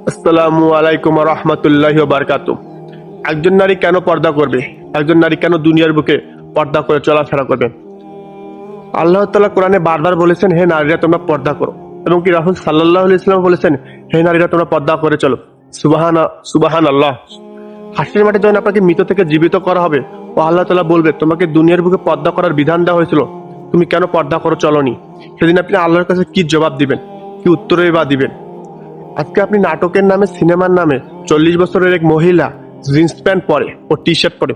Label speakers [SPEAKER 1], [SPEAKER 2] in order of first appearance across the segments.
[SPEAKER 1] আসসালামু আলাইকুম ওয়া রাহমাতুল্লাহি ওয়া বারাকাতুহু। একজন নারী কেন পর্দা করবে? একজন নারী কেন দুনিয়ার বুকে পর্দা করে চলাফেরা করবে? আল্লাহ তাআলা কোরআনে বারবার বলেছেন, হে নারীরা তোমরা পর্দা করো, এবং কি রাসূল সাল্লাল্লাহু আলাইহি ওয়াসাল্লাম বলেছেন, হে নারীরা তোমরা পর্দা করে চলো। সুবহানাল্লাহ। হাসরের মাঠে যখন আপনাকে মৃত থেকে জীবিত করা হবে, ও আল্লাহ তাআলা বলবে, তোমাকে দুনিয়ার বুকে পর্দা করার বিধান দেওয়া হয়েছিল, তুমি কেন পর্দা করো চলনি? সেদিন আপনি আল্লাহর কাছে কি জবাব দিবেন, কি উত্তরই বা দিবেন? আজকে আপনি নাটকের নামে, সিনেমার নামে 40 বছরের এক মহিলা জিন্স প্যান্ট পরে ও টি শার্ট পরে,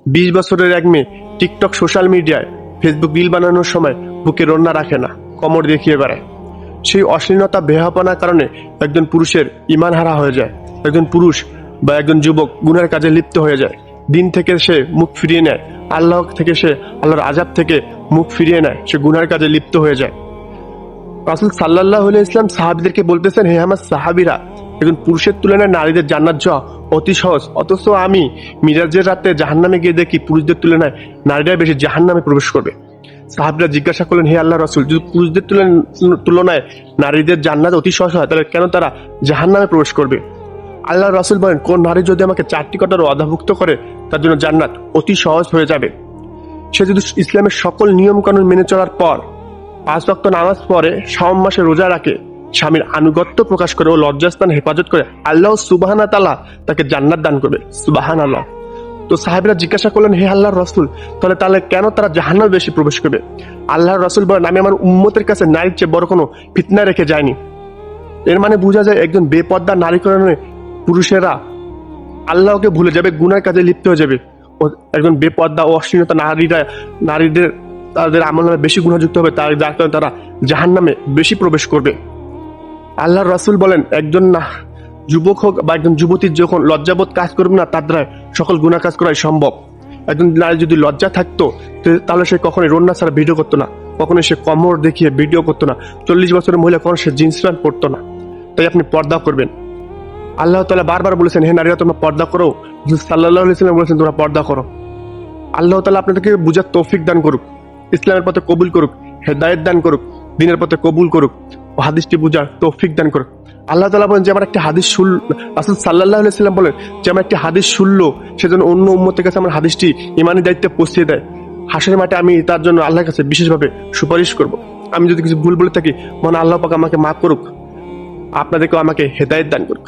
[SPEAKER 1] 20 বছরের এক মেয়ে টিকটক, সোশ্যাল মিডিয়ায়, ফেসবুক রিল বানানোর সময় বুকে রন্না রাখে না, কোমর দেখিয়ে বেড়ায়। সেই অশ্লীলতা, বেহাপনার কারণে একজন পুরুষের ঈমান হারা হয়ে যায়। একজন পুরুষ বা একজন যুবক গুনাহের কাজে লিপ্ত হয়ে যায়। দিন থেকে সে মুখ ফিরিয়ে নেয়, আল্লাহ থেকে সে আল্লাহর আযাব থেকে মুখ ফিরিয়ে নেয়, সে গুনাহের কাজে লিপ্ত হয়ে যায়। রাসূল সাল্লাল্লাহু আলাইহি ওয়াসাল্লাম সাহাবীদেরকে বলতেছেন, হে আমার সাহাবীরা, একজন পুরুষের তুলনায় নারীদের জান্নাত যাওয়া অতি সহজ, অথচ আমি মিরাজের রাতে জাহান্নামে গিয়ে দেখি পুরুষদের তুলনায় নারীরা বেশি জাহান্নামে প্রবেশ করবে। সাহাবীরা জিজ্ঞাসা করলেন, হে আল্লাহর রাসূল, যদি পুরুষদের তুলনায় নারীদের জান্নাত অতি সহজ হয়, তাহলে কেন তারা জাহান্নামে প্রবেশ করবে? আল্লাহর রাসূল বলেন, কোন নারী যদি আমাকে 4টি কথার অধাভুক্ত করে, তার জন্য জান্নাত অতি সহজ হয়ে যাবে। সে যদি ইসলামের সকল নিয়ম কানুন মেনে চলার পর 5 ওয়াক্ত নামাজ পড়ে, শাওন মাসে রোজা রাখে, স্বামীর আনুগত্য প্রকাশ করে ও লজ্জাস্থান হেফাজত করে, আল্লাহ সুবহানাহু ওয়া তাআলা তাকে জান্নাত দান করবে। সুবহানাল্লাহ। তো সাহাবীরা জিজ্ঞাসা করলেন, হে আল্লাহর রাসূল, তাহলে কেন তারা জাহান্নামে বেশি প্রবেশ করবে? আল্লাহর রাসূল বলেন, আমি আমার উম্মতের কাছে নারীর চেয়ে বড় কোনো ফিতনা রেখে যাইনি। এর মানে বোঝা যায়, একজন বেপর্দা নারী কারণে পুরুষেরা আল্লাহকে ভুলে যাবে, গুনাহের কাজে লিপ্ত হয়ে যাবে। ও একজন বেপর্দা ও অশ্লীলতা নারীদের তাদের আমলনামে বেশি গুনাহযুক্ত হবে, যার কারণে তারা জাহান্নামে বেশি প্রবেশ করবে। আল্লাহর রাসূল বলেন, একজন যুবক হোক বা একজন যুবতীর যখন লজ্জাবোধ কাজ করবে না, তার দ্বারা সকল গুনাহ কাজ করাই সম্ভব। একজন নারী যদি লজ্জা থাকতো, তাহলে সে কখনোই রন্না ছাড়া ভিডিও করতো না, কখনোই সে কোমর দেখিয়ে ভিডিও করতো না। 40 বছরের মহিলা কখনো সে জিন্স প্যান্ট পরতো না। তাই আপনি পর্দা করবেন। আল্লাহ তাআলা বারবার বলেছেন, হে নারীরা তোমরা পর্দা করো। সাল্লাল্লাহু আলাইহি ওয়াসাল্লাম বলেছেন, তোমরা পর্দা করো। আল্লাহ তাআলা আপনাদেরকে বুঝার তৌফিক দান করুক, ইসলামের পথে কবুল করুক, হেদায়েত দান করুক, দ্বীনের পথে কবুল করুক ও হাদিসটি বুঝার তৌফিক দান করুক। আল্লাহ তাআলা বলেন যে আমার একটি হাদিস শুনল, রাসূল সাল্লাল্লাহু আলাইহি ওয়াসাল্লাম বলেন যে আমার একটি হাদিস শুনলো, সেজন্য অন্য উম্মতের কাছে আমার হাদিসটি ঈমানি দায়িত্বে পৌঁছে দেয়। হাসরের মাঠে আমি তার জন্য আল্লাহর কাছে বিশেষভাবে সুপারিশ করব। আমি যদি কিছু ভুল বলে থাকি, মহান আল্লাহ পাক আমাকে মাফ করুক, আপনাদেরকেও আমাকে হেদায়েত দান করুক।